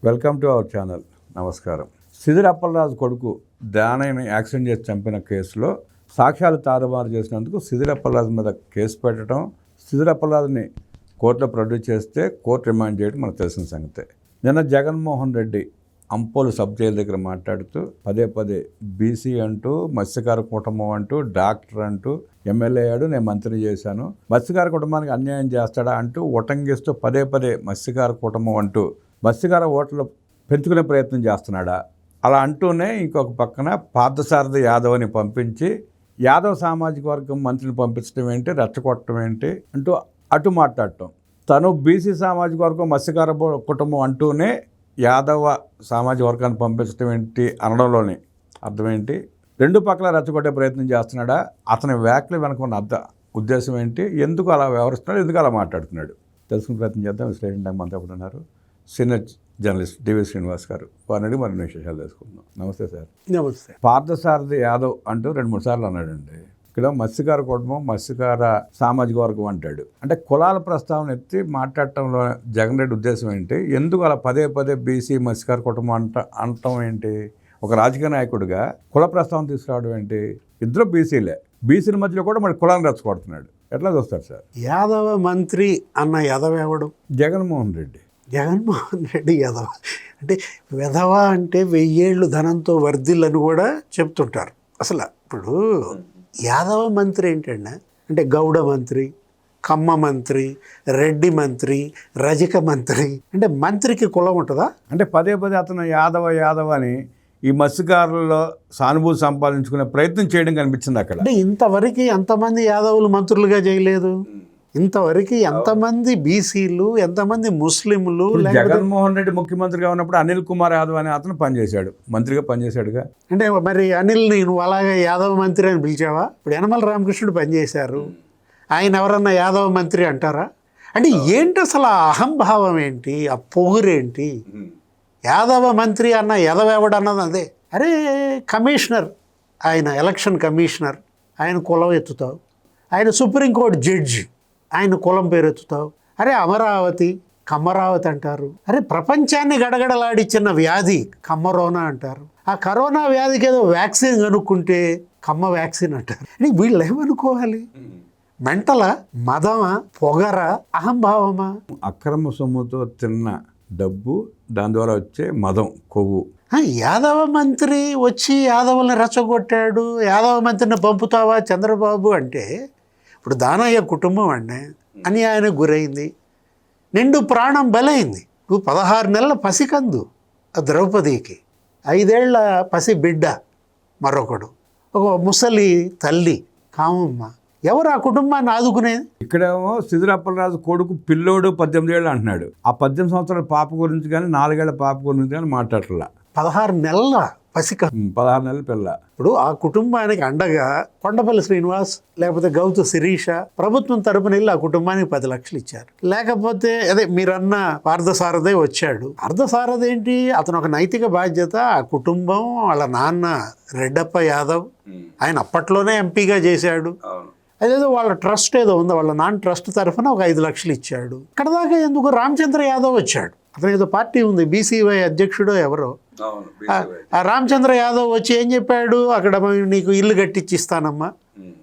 Welcome to our channel. నమస్కారం. సిదిరి అప్పలరాజు కొడుకు దానయ్యని accident చేసి చంపిన కేసులో సాక్ష్యాలు తారుమారు చేసినందుకు సిదిరి అప్పలరాజు మీద కేసు పెట్టడం, సిదిరి అప్పలరాజుని కోర్టులో ప్రొడ్యూస్ చేస్తే కోర్టు రిమాండ్ చేయడం మనకు తెలిసిన సంగతే. నిన్న జగన్మోహన్ రెడ్డి అంపోలు సబ్ జైలు దగ్గర మాట్లాడుతూ పదే బీసీ అంటూ, మత్స్యకార కుటుంబం అంటూ, డాక్టర్ అంటూ, ఎమ్మెల్యే అయ్యాడు, నేను మంత్రి చేశాను, మత్స్యకార కుటుంబానికి అన్యాయం చేస్తాడా అంటూ ఉటంగిస్తూ పదే మత్స్యకార కుటుంబం అంటూ మత్స్యకార ఓట్లు పెంచుకునే ప్రయత్నం చేస్తున్నాడా? అలా అంటూనే ఇంకొక పక్కన పార్థసారథి యాదవ్ని పంపించి యాదవ్ సామాజిక వర్గం మంత్రిని పంపించడం ఏంటి, రెచ్చగొట్టడం ఏంటి అంటూ అటు మాట్లాడటం. తను బీసీ సామాజిక వర్గం మత్స్యకార కుటుంబం అంటూనే యాదవ సామాజిక వర్గాన్ని పంపించడం ఏంటి అనడంలోనే అర్థం ఏంటి? రెండు పక్కల రెచ్చగొట్టే ప్రయత్నం చేస్తున్నాడా? అతని వ్యాఖ్యలు వెనక ఉన్న ఉద్దేశం ఏంటి? ఎందుకు అలా వ్యవహరిస్తున్నాడు? ఎందుకు అలా మాట్లాడుతున్నాడు? తెలుసుకునే ప్రయత్నం చేద్దాం. విశ్లేషణ మనతో ఎప్పుడు ఉన్నారు సీనియర్ జర్నలిస్ట్ డివి శ్రీనివాస్ గారు. వారిని మరిన్ని విశేషాలు తెలుసుకుందాం. నమస్తే సార్. నమస్తే. పార్థసారథి యాదవ్ అంటూ 2-3 సార్లు అన్నాడండి. ఇక్కడ మత్స్యకార కుటుంబం, మత్స్యకార సామాజిక వర్గం అంటాడు. అంటే కులాల ప్రస్తావన ఎత్తి మాట్లాడటంలో జగన్ రెడ్డి ఉద్దేశం ఏంటి? ఎందుకు అలా పదే బీసీ మత్స్యకార కుటుంబం అనటం ఏంటి? ఒక రాజకీయ నాయకుడిగా కుల ప్రస్తావన తీసుకురావడం ఏంటి? ఇద్దరు బీసీలే, బీసీల మధ్యలో కూడా మరి కులాన్ని రెచ్చగొడుతున్నాడు. ఎట్లా చూస్తారు సార్? యాదవ మంత్రి అన్న యాదవ్ ఎవడు? జగన్మోహన్ రెడ్డి. జగన్మోహన్ రెడ్డి యాదవ అంటే వెధవ అంటే 1000 ఏళ్ళు ధనంతో వర్ధిల్లని కూడా చెప్తుంటారు. అసలు ఇప్పుడు యాదవ మంత్రి ఏంటండి? అంటే గౌడ మంత్రి, కమ్మ మంత్రి, రెడ్డి మంత్రి, రజక మంత్రి, అంటే మంత్రికి కులం ఉంటుందా? అంటే పదే అతను యాదవ అని ఈ మత్స్యకారులలో సానుభూతి సంపాదించుకునే ప్రయత్నం చేయడం కనిపించింది అక్కడ. అంటే ఇంతవరకు ఎంతమంది యాదవులు మంత్రులుగా చేయలేదు? ఇంతవరకు ఎంతమంది బీసీలు, ఎంతమంది ముస్లింలు? జగన్మోహన్ రెడ్డి ముఖ్యమంత్రిగా ఉన్నప్పుడు అనిల్ కుమార్ యాదవ్ అని అతను పనిచేశాడు, మంత్రిగా పనిచేశాడుగా. అంటే మరి అనిల్ని నువ్వు అలాగే యాదవ మంత్రి అని పిలిచావా? ఇప్పుడు యనమల రామకృష్ణుడు పనిచేశారు, ఆయన ఎవరన్నా యాదవ మంత్రి అంటారా? అంటే ఏంటి అసలు ఆ అహంభావం ఏంటి, ఆ పొగురేంటి? యాదవ మంత్రి అన్న ఎదవెవడన్నది అదే. అరే కమిషనర్, ఆయన ఎలక్షన్ కమిషనర్, ఆయన కులం ఎత్తుతావు. ఆయన సుప్రీంకోర్టు జడ్జి, ఆయన కులం పేరు ఎత్తుతావు. అరే అమరావతి, కమ్మరావతి అంటారు. అరే ప్రపంచాన్ని గడగడలాడిచ్చిన వ్యాధి కమ్మరోనా అంటారు. ఆ కరోనా వ్యాధికి ఏదో వ్యాక్సిన్ కనుక్కుంటే కమ్మ వ్యాక్సిన్ అంటారు. అని వీళ్ళు ఏమనుకోవాలి? మెంటల, మదమా, పొగర, అహంభావమా? అక్రమ సొమ్ముతో తిన్న డబ్బు, దాని ద్వారా వచ్చే మదం, కొవ్వు. యాదవ మంత్రి వచ్చి యాదవుల్ని రెచ్చగొట్టాడు, యాదవ మంత్రిని పంపుతావా చంద్రబాబు అంటే? ఇప్పుడు దానయ్య కుటుంబం అండి అన్యాయానికి గురైంది, నిండు ప్రాణం బలైంది. నువ్వు 16 నెలల పసికందు ఆ ద్రౌపదికి, 5 ఏళ్ల పసి బిడ్డ మరొకడు, ఒక ముసలి తల్లి కామమ్మ. ఎవరు ఆ కుటుంబాన్ని ఆదుకునేది? ఇక్కడేమో సిదిరి అప్పలరాజు కొడుకు పిల్లోడు 18 ఏళ్ళు అంటున్నాడు. ఆ 18 సంవత్సరాల పాప గురించి కానీ, 4 ఏళ్ల పాప గురించి కానీ మాట్లాడలా. 16 నెలల పసిక, 16 నెలల పిల్ల. ఇప్పుడు ఆ కుటుంబానికి అండగా కొండపల్లి శ్రీనివాస్ లేకపోతే గౌతు శిరీష ప్రభుత్వం తరపున వెళ్ళి ఆ కుటుంబానికి 10 లక్షలు ఇచ్చారు. లేకపోతే అదే మీరన్న పార్థసారథి వచ్చాడు. పార్థసారథి ఏంటి? అతను ఒక నైతిక బాధ్యత. ఆ కుటుంబం, వాళ్ళ నాన్న రెడ్డప్ప యాదవ్, ఆయన అప్పట్లోనే ఎంపీగా చేశాడు. అదేదో వాళ్ళ ట్రస్ట్ ఏదో ఉందో, వాళ్ళ నాన్న ట్రస్ట్ తరఫున ఒక 5 లక్షలు ఇచ్చాడు. ఇక్కడ దాకా ఎందుకు? రామచంద్ర యాదవ్ వచ్చాడు, అతను ఏదో పార్టీ ఉంది, బీసీవై అధ్యక్షుడో ఎవరో. ఆ రామచంద్ర యాదవ్ వచ్చి ఏం చెప్పాడు? అక్కడ నీకు ఇల్లు కట్టించిస్తానమ్మా,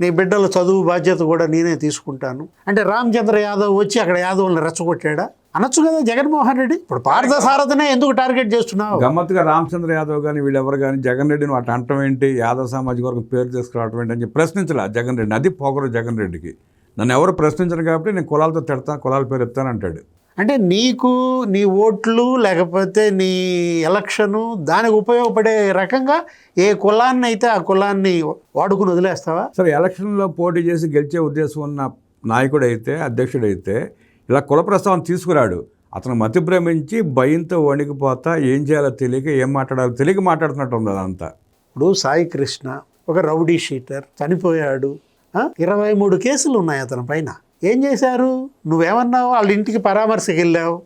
నీ బిడ్డల చదువు బాధ్యత కూడా నేనే తీసుకుంటాను అంటే రామచంద్ర యాదవ్ వచ్చి అక్కడ యాదవుల్ని రెచ్చగొట్టాడా? అనొచ్చు కదా జగన్మోహన్ రెడ్డి. ఇప్పుడు పార్థసారథినే ఎందుకు టార్గెట్ చేస్తున్నావు? గమ్మత్తుగా రామచంద్ర యాదవ్ కానీ వీళ్ళెవరు కానీ జగన్ రెడ్డిని వాటి అంటం ఏంటి, యాదవ్ సామాజిక వర్గం పేరు తీసుకురావడం ఏంటి అని చెప్పి ప్రశ్నించలే జగన్ రెడ్డిని. అది పొగరు జగన్ రెడ్డికి. నన్ను ఎవరు ప్రశ్నించరు కాబట్టి నేను కులాలతో తిడతాను, కులాల పేరు ఎత్తాను అంటాడు. అంటే నీకు నీ ఓట్లు లేకపోతే నీ ఎలక్షను దానికి ఉపయోగపడే రకంగా ఏ కులాన్ని అయితే ఆ కులాన్ని వాడుకుని వదిలేస్తావా? సరే, ఎలక్షన్లో పోటీ చేసి గెలిచే ఉద్దేశం ఉన్న నాయకుడైతే, అధ్యక్షుడైతే ఇలా కుల ప్రస్తావన తీసుకురాడు. అతను మతి భ్రమించి భయంతో వణికిపోతా ఏం చేయాలో తెలియక, ఏం మాట్లాడాలో తెలియక మాట్లాడుతున్నట్టు ఉంది అదంతా. ఇప్పుడు సాయి కృష్ణ ఒక రౌడీ షీటర్ చనిపోయాడు, 23 కేసులు ఉన్నాయి అతని పైన. ఏం చేశారు? నువ్వేమన్నావు? వాళ్ళ ఇంటికి పరామర్శకి వెళ్ళావు,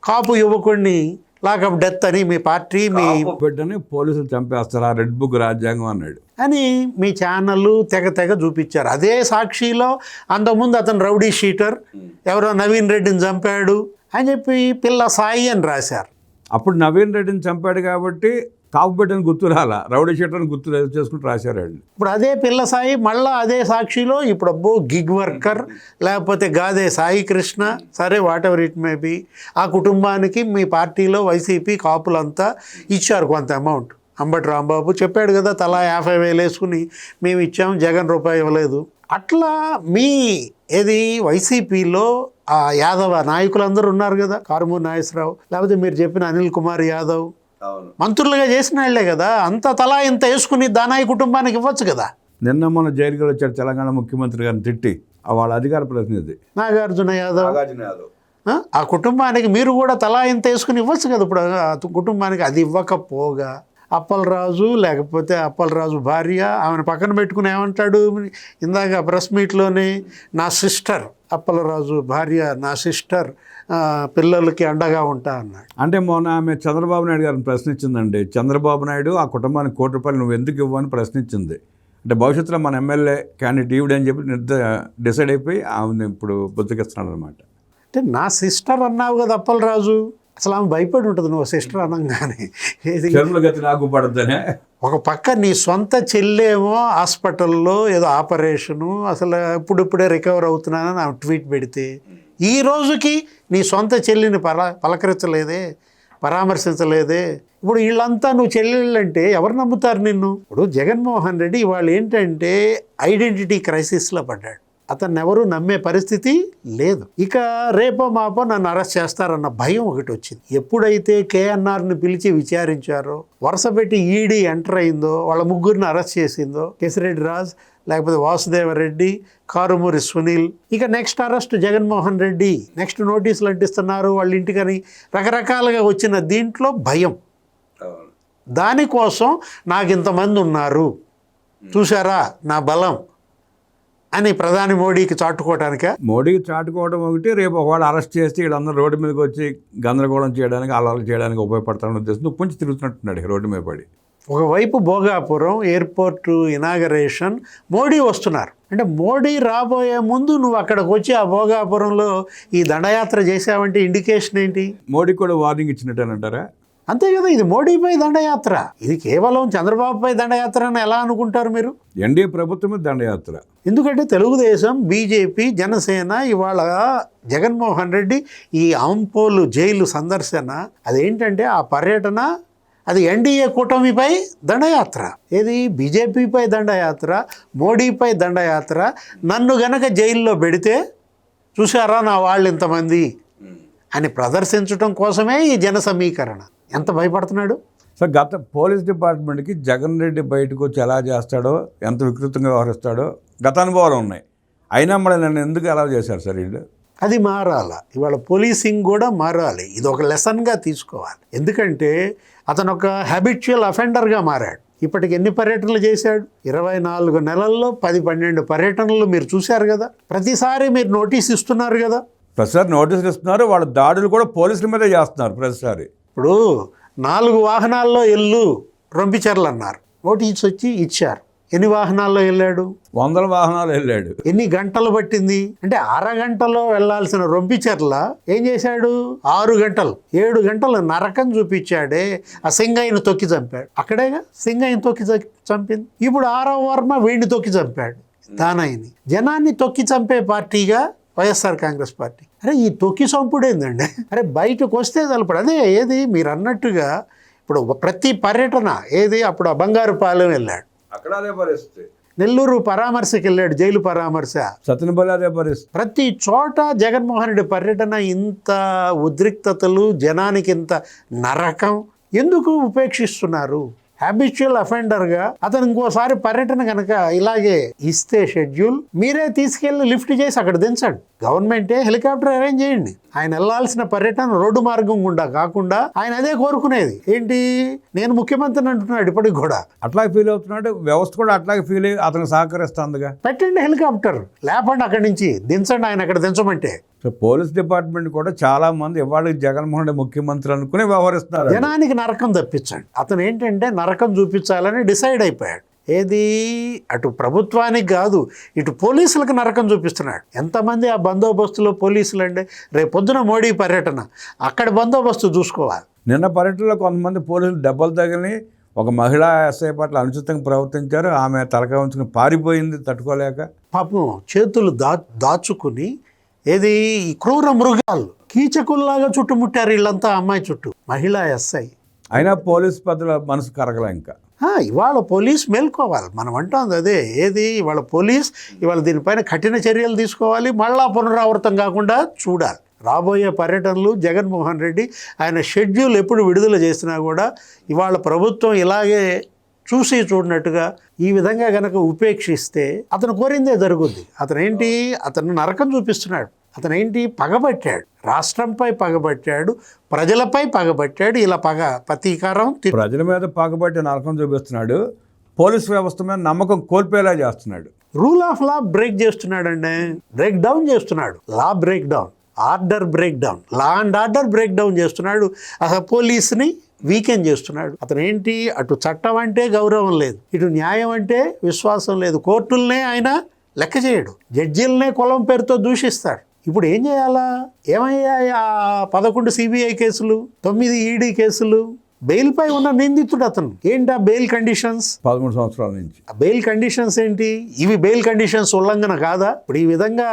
కాపు యువకుడిని లాకప్ డెత్ అని మీ పార్టీ మీ బిడ్డని పోలీసులు చంపేస్తారా, రెడ్ బుక్ రాజ్యాంగం అన్నాడు అని మీ ఛానళ్ళు తెగ చూపించారు. అదే సాక్షిలో అంతకుముందు అతను రౌడీ షీటర్ ఎవరో నవీన్ రెడ్డిని చంపాడు అని చెప్పి పిల్ల సాయి అని రాశారు. అప్పుడు నవీన్ రెడ్డిని చంపాడు కాబట్టి కాపు బిడ్డని గుర్తు రాలా, రౌడీ షీటర్ని గుర్తు చేసుకుంటూ రాశారు వాళ్ళు. ఇప్పుడు అదే పిల్ల సాయి మళ్ళీ అదే సాక్షిలో ఇప్పుడు అబ్బో గిగ్ వర్కర్ లేకపోతే గాదే సాయి కృష్ణ, సరే what ever it may be, ఆ కుటుంబానికి మీ పార్టీలో వైసీపీ కాపులంతా ఇచ్చారు కొంత అమౌంట్. అంబటి రాంబాబు చెప్పాడు కదా, తలా 50,000 వేసుకుని మేము ఇచ్చాము, జగన్ రూపాయి ఇవ్వలేదు. అట్లా మీ వైసీపీలో ఆ యాదవ నాయకులందరూ ఉన్నారు కదా, కారుమూరి నాగేశ్వరరావు లేకపోతే మీరు చెప్పిన అనిల్ కుమార్ యాదవ్ మంత్రులుగా చేసిన వాళ్లే కదా, అంత తలా ఇంత వేసుకుని దానాయి కుటుంబానికి ఇవ్వచ్చు కదా. నిన్న మొన్న జైలుకి వచ్చాడు తెలంగాణ ముఖ్యమంత్రి గారిని తిట్టి, వాళ్ళ అధికార ప్రతినిధి నాగార్జున యాదవ్. ఆ కుటుంబానికి మీరు కూడా తలా ఇంత వేసుకుని ఇవ్వచ్చు కదా. ఇప్పుడు ఆ కుటుంబానికి అది ఇవ్వకపోగా అప్పలరాజు లేకపోతే అప్పలరాజు భార్య ఆమెను పక్కన పెట్టుకుని ఏమంటాడు ఇందాక ప్రెస్ మీట్లోనే, నా సిస్టర్ అప్పలరాజు భార్య, నా సిస్టర్, పిల్లలకి అండగా ఉంటా అన్నాడు. అంటే మొన్న ఆమె చంద్రబాబు నాయుడు గారిని ప్రశ్నించిందండి. చంద్రబాబు నాయుడు ఆ కుటుంబానికి ₹1 నువ్వు ఎందుకు ఇవ్వని ప్రశ్నించింది. అంటే భవిష్యత్తులో మన ఎమ్మెల్యే క్యాండిడేట్ ఈవిడ అని చెప్పి డిసైడ్ అయిపోయి ఆమెను ఇప్పుడు బుద్ధికిస్తున్నాడు అనమాట. అంటే నా సిస్టర్ అన్నావు కదా అప్పలరాజు, అసలు ఆమె భయపడి ఉంటుంది నువ్వు సిస్టర్ అనగానే. నాకు పడద్దనే. ఒక పక్క నీ సొంత చెల్లేమో హాస్పిటల్లో ఏదో ఆపరేషను, అసలు ఇప్పుడిప్పుడే రికవర్ అవుతున్నానని ఆమె ట్వీట్ పెడితే, ఈ రోజుకి నీ సొంత చెల్లిని పలకరించలేదే, పరామర్శించలేదే. ఇప్పుడు వీళ్ళంతా నువ్వు చెల్లెళ్ళంటే ఎవరు నమ్ముతారు నిన్ను? ఇప్పుడు జగన్మోహన్ రెడ్డి ఇవాళ ఏంటంటే ఐడెంటిటీ క్రైసిస్లో పడ్డాడు. అతన్ని ఎవరు నమ్మే పరిస్థితి లేదు. ఇక రేపో మాపో నన్ను అరెస్ట్ చేస్తారన్న భయం ఒకటి వచ్చింది. ఎప్పుడైతే కేఎన్ఆర్ని పిలిచి విచారించారో, వరుస పెట్టి ఈడీ ఎంటర్ అయిందో, వాళ్ళ ముగ్గురిని అరెస్ట్ చేసిందో, కేసిరెడ్డి రాజ్ లేకపోతే వాసుదేవరెడ్డి, కారుమూరి సునీల్, ఇక next arrest Jaganmohan Reddy, next నోటీసులు అంటిస్తున్నారు వాళ్ళ ఇంటికని రకరకాలుగా వచ్చిన దీంట్లో భయం. దానికోసం నాకు ఇంతమంది ఉన్నారు చూసారా నా బలం అని ప్రధాని మోడీకి చాటుకోవటానిక. మోడీకి చాటుకోవడం ఒకటి, రేపు ఒకవేళ అరెస్ట్ చేస్తే వీళ్ళందరూ రోడ్డు మీదకి వచ్చి గందరగోళం చేయడానికి, అల్లర్లు చేయడానికి ఉపయోగపడతానని ఉద్దేశంతో పుంచి తిరుగుతున్నట్టున్నాడు రోడ్డు మీద పడి. ఒకవైపు భోగాపురం ఎయిర్పోర్టు ఇనాగరేషన్, మోడీ వస్తున్నారు. అంటే మోడీ రాబోయే ముందు నువ్వు అక్కడికి వచ్చి ఆ భోగాపురంలో ఈ దండయాత్ర చేసావంటే ఇండికేషన్ ఏంటి? మోడీ కూడా వార్నింగ్ ఇచ్చినట్టేనంటారా? అంతే కదా, ఇది మోడీపై దండయాత్ర, ఇది కేవలం చంద్రబాబుపై దండయాత్ర అని ఎలా అనుకుంటారు మీరు? ఎన్డీఏ ప్రభుత్వమే దండయాత్ర. ఎందుకంటే తెలుగుదేశం, బీజేపీ, జనసేన ఇవాళ జగన్మోహన్ రెడ్డి ఈ ఆంపోలు జైలు సందర్శన, అదేంటంటే ఆ పర్యటన అది ఎన్డీఏ కూటమిపై దండయాత్ర. బీజేపీపై దండయాత్ర, మోడీపై దండయాత్ర. నన్ను గనక జైల్లో పెడితే చూసారా నా వాళ్ళు ఇంతమంది అని ప్రదర్శించడం కోసమే ఈ జన సమీకరణ. ఎంత భయపడుతున్నాడు సార్. గత పోలీస్ డిపార్ట్మెంట్కి జగన్ రెడ్డి బయటకు వచ్చి ఎలా చేస్తాడో, ఎంత వికృతంగా వ్యవహరిస్తాడో గత అనుభవాలు ఉన్నాయి. అయినా మళ్ళీ నన్ను ఎందుకు అలా చేశారు సార్ వీళ్ళు? అది మారాలి. ఇవాళ పోలీసింగ్ కూడా మారాలి. ఇది ఒక లెసన్గా తీసుకోవాలి. ఎందుకంటే అతను ఒక హ్యాబిచువల్ అఫెండర్గా మారాడు. ఇప్పటికి ఎన్ని పర్యటనలు చేశాడు? 24 నెలల్లో 10-12 పర్యటనలు మీరు చూశారు కదా. ప్రతిసారి మీరు నోటీస్ ఇస్తున్నారు కదా. ప్రతిసారి నోటీసులు ఇస్తున్నారు. వాళ్ళ దాడులు కూడా పోలీసుల మీదే చేస్తున్నారు ప్రతిసారి. ఇప్పుడు 4 వాహనాల్లో రొంపిచర్లు అన్నారు, నోటీస్ వచ్చి ఇచ్చారు. ఎన్ని వాహనాల్లో వెళ్ళాడు? 100 వాహనాలు వెళ్ళాడు. ఎన్ని గంటలు పట్టింది? అంటే అరగంటలో వెళ్లాల్సిన రొంపిచర్ల ఏం చేశాడు? 6 గంటలు 7 గంటలు నరకం చూపించాడే. ఆ సింగయ్యను తొక్కి చంపాడు. అక్కడేగా సింగయ్యను తొక్కి చంపింది. ఇప్పుడు ఆరవ వర్మ వీడిని తొక్కి చంపాడు, దానయ్యని. జనాన్ని తొక్కి చంపే పార్టీగా వైఎస్ఆర్ కాంగ్రెస్ పార్టీ. అరే ఈ తొక్కి చంపుడు ఏందండి? అరే బయటకు వస్తే ఇప్పుడు అదే మీరు అన్నట్టుగా ఇప్పుడు ప్రతి పర్యటన అప్పుడు బంగారుపాలెం వెళ్ళాడు, అక్కడ అదే పరిస్థితి. నెల్లూరు పరామర్శకి వెళ్ళాడు, జైలు పరామర్శ. సత్యనపల్లి అదే పరిస్థితి. ప్రతి చోట జగన్మోహన్ రెడ్డి పర్యటన ఇంత ఉద్రిక్తతలు, జనానికి ఇంత నరకం ఎందుకు ఉపేక్షిస్తున్నారు? హ్యాబిచువల్ అఫెండర్గా అతను ఇంకోసారి పర్యటన కనుక ఇలాగే ఇస్తే షెడ్యూల్, మీరే తీసుకెళ్లి లిఫ్ట్ చేసి అక్కడ దించండి. గవర్నమెంటే హెలికాప్టర్ అరేంజ్ చేయండి. ఆయన వెళ్లాల్సిన పర్యటన రోడ్డు మార్గం గుండా కాకుండా ఆయన అదే కోరుకునేది. నేను ముఖ్యమంత్రిని అంటున్నాడు ఇప్పటికి కూడా. అట్లాగే ఫీల్ అవుతున్నాడు. వ్యవస్థ కూడా అట్లాగే ఫీల్ అయ్యి అతను సహకరిస్తుందిగా. పెట్టండి హెలికాప్టర్, లేపండి అక్కడి నుంచి దించండి ఆయన అక్కడ దించమంటే. సో పోలీస్ డిపార్ట్మెంట్ కూడా చాలా మంది ఇవాళ జగన్మోహన్ రెడ్డి ముఖ్యమంత్రి అనుకుని వ్యవహరిస్తున్నారు. జనానికి నరకం తప్పించండి. అతను ఏంటంటే నరకం చూపించాలని డిసైడ్ అయిపోయాడు. అటు ప్రభుత్వానికి కాదు, ఇటు పోలీసులకు నరకం చూపిస్తున్నాడు. ఎంతమంది ఆ బందోబస్తులో పోలీసులు అండి? రేపు పొద్దున మోడీ పర్యటన, అక్కడ బందోబస్తు చూసుకోవాలి. నిన్న పర్యటనలో కొంతమంది పోలీసులు దెబ్బలు తగిలి ఒక మహిళా ఎస్ఐ పట్ల అనుచితంగా ప్రవర్తించారు. ఆమె తలకాయ ఉంచుకుని పారిపోయింది తట్టుకోలేక. పాపం చేతులు దాచుకుని ఏది ఈ క్రూర మృగాలు కీచకుల్లాగా చుట్టుముట్టారు వీళ్ళంతా అమ్మాయి చుట్టూ, మహిళా ఎస్ఐ. అయినా పోలీసు పెద్దల మనసు కరగలే ఇంకా. ఇవాళ పోలీస్ మేల్కోవాలి. మనం అంటాం అదే, ఏది ఇవాళ పోలీస్ ఇవాళ దీనిపైన కఠిన చర్యలు తీసుకోవాలి, మళ్ళా పునరావృతం కాకుండా చూడాలి. రాబోయే పర్యటనలు జగన్మోహన్ రెడ్డి ఆయన షెడ్యూల్ ఎప్పుడు విడుదల చేసినా కూడా ఇవాళ ప్రభుత్వం ఇలాగే చూసి చూడనట్టుగా ఈ విధంగా కనుక ఉపేక్షిస్తే అతను కోరిందే జరుగుద్ది. అతను నరకం చూపిస్తున్నాడు. అతనేంటి పగబట్టాడు, రాష్ట్రంపై పగబట్టాడు, ప్రజలపై పగబట్టాడు. ఇలా ప్రతీకారం ప్రజల మీద పగబట్టి నరకం చూపిస్తున్నాడు. పోలీస్ వ్యవస్థ మీద నమ్మకం కోల్పోయేలా చేస్తున్నాడు. రూల్ ఆఫ్ లా బ్రేక్ చేస్తున్నాడండి, బ్రేక్ డౌన్ చేస్తున్నాడు. Law break down, order break down, law and order break down చేస్తున్నాడు. అసలు పోలీసుని వీకెండ్ చేస్తున్నాడు. అతను ఏంటి, అటు చట్టం అంటే గౌరవం లేదు, ఇటు న్యాయం అంటే విశ్వాసం లేదు. కోర్టులనే ఆయన లెక్క చేయడు, జడ్జీలనే కులం పేరుతో దూషిస్తాడు. ఇప్పుడు ఏం చేయాలా? ఏమయ్యాయి ఆ 11 సిబిఐ కేసులు, 9 ఈడీ కేసులు? బెయిల్పై ఉన్న నిందితుడు అతను. ఏంటి ఆ బెయిల్ కండిషన్స్? 13 సంవత్సరాల నుంచి ఆ బెయిల్ కండిషన్స్ ఏంటి? ఇవి బెయిల్ కండిషన్స్ ఉల్లంఘన కాదా? ఇప్పుడు ఈ విధంగా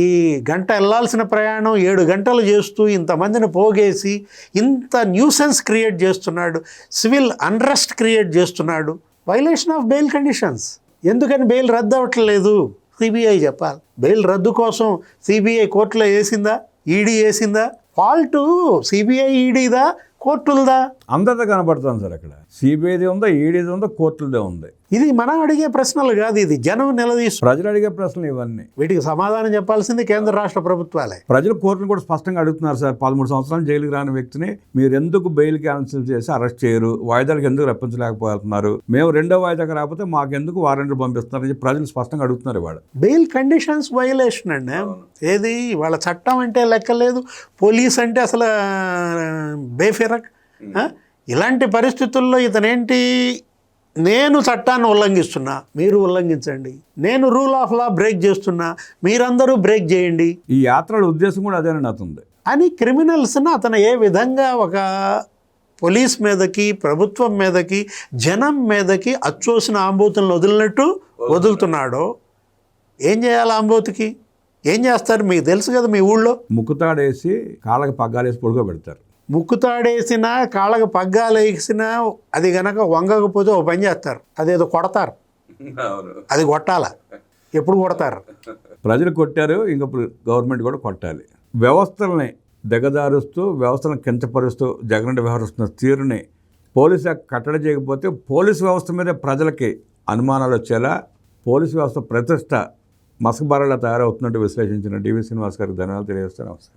ఈ గంట వెళ్ళాల్సిన ప్రయాణం 7 గంటలు చేస్తూ ఇంతమందిని పోగేసి ఇంత న్యూసెన్స్ క్రియేట్ చేస్తున్నాడు, సివిల్ అన్రెస్ట్ క్రియేట్ చేస్తున్నాడు. Violation of bail conditions. ఎందుకని బెయిల్ రద్దు అవ్వట్లేదు? సిబిఐ చెప్పాలి. బెయిల్ రద్దు కోసం సిబిఐ కోర్టులో వేసిందా, ఈడీ వేసిందా? ఫాల్టు సిబిఐ ఈడీదా, కోర్టులదా? అందరితో కనబడుతుంది సార్. అక్కడ సిబిఐది ఉందా, ఈడీది ఉందా, కోర్టులదే ఉంది. ఇది మనం అడిగే ప్రశ్నలు కాదు, ఇది జనం నిలదీసు ప్రజలు అడిగే ప్రశ్నలు ఇవన్నీ. వీటికి సమాధానం చెప్పాల్సింది కేంద్ర రాష్ట్ర ప్రభుత్వాలే. ప్రజలు కోర్టును కూడా స్పష్టంగా అడుగుతున్నారు సార్. 13 సంవత్సరాలు జైలుకి రాని వ్యక్తిని మీరు ఎందుకు బెయిల్ క్యాన్సిల్ చేసి అరెస్ట్ చేయరు, వాయిదాలకు ఎందుకు రప్పించలేకపోతున్నారు, మేము 2వ వాయిదాకి రాకపోతే మాకెందుకు వారెంట్లు పంపిస్తున్నారని ప్రజలు స్పష్టంగా అడుగుతున్నారు. ఇవాళ బెయిల్ కండిషన్స్ వైలేషన్ అండి. ఏది వాళ్ళ చట్టం అంటే లెక్కలేదు, పోలీస్ అంటే అసలు బేఫిరక్. ఇలాంటి పరిస్థితుల్లో ఇతనేంటి, నేను చట్టాన్ని ఉల్లంఘిస్తున్నా, మీరు ఉల్లంఘించండి, నేను రూల్ ఆఫ్ లా బ్రేక్ చేస్తున్నా, మీరందరూ బ్రేక్ చేయండి. ఈ యాత్రల ఉద్దేశం కూడా అదేనండి అతనిది అని క్రిమినల్స్ని అతను ఏ విధంగా ఒక పోలీస్ మీదకి, ప్రభుత్వం మీదకి, జనం మీదకి అచ్చోసిన ఆంబోతులను వదిలినట్టు వదులుతున్నాడో. ఏం చేయాలి ఆంబోతుకి? ఏం చేస్తారు మీకు తెలుసు కదా. మీ ఊళ్ళో ముక్కుతాడేసి కాళ్ళకి పగ్గాలేసి పడుకోబెడతారు. ముక్కుతాడేసినా కాళ్ళకు పగ్గాలు వేసినా అది గనక వంగకపోతే ఓ పని చేస్తారు, అదేదో కొడతారు. అది కొట్టాలా? ఎప్పుడు కొడతారు? ప్రజలు కొట్టారు, ఇంకప్పుడు గవర్నమెంట్ కూడా కొట్టాలి. వ్యవస్థల్ని దిగజారుస్తూ, వ్యవస్థలను కించపరుస్తూ జగన్ వ్యవహరిస్తున్న తీరుని పోలీసు కట్టడి చేయకపోతే పోలీసు వ్యవస్థ మీద ప్రజలకి అనుమానాలు వచ్చేలా, పోలీసు వ్యవస్థ ప్రతిష్ట మసకబారలా తయారవుతున్నట్టు విశ్లేషించిన డివి శ్రీనివాస్ గారికి ధన్యవాదాలు తెలియజేస్తాను. నమస్కారం.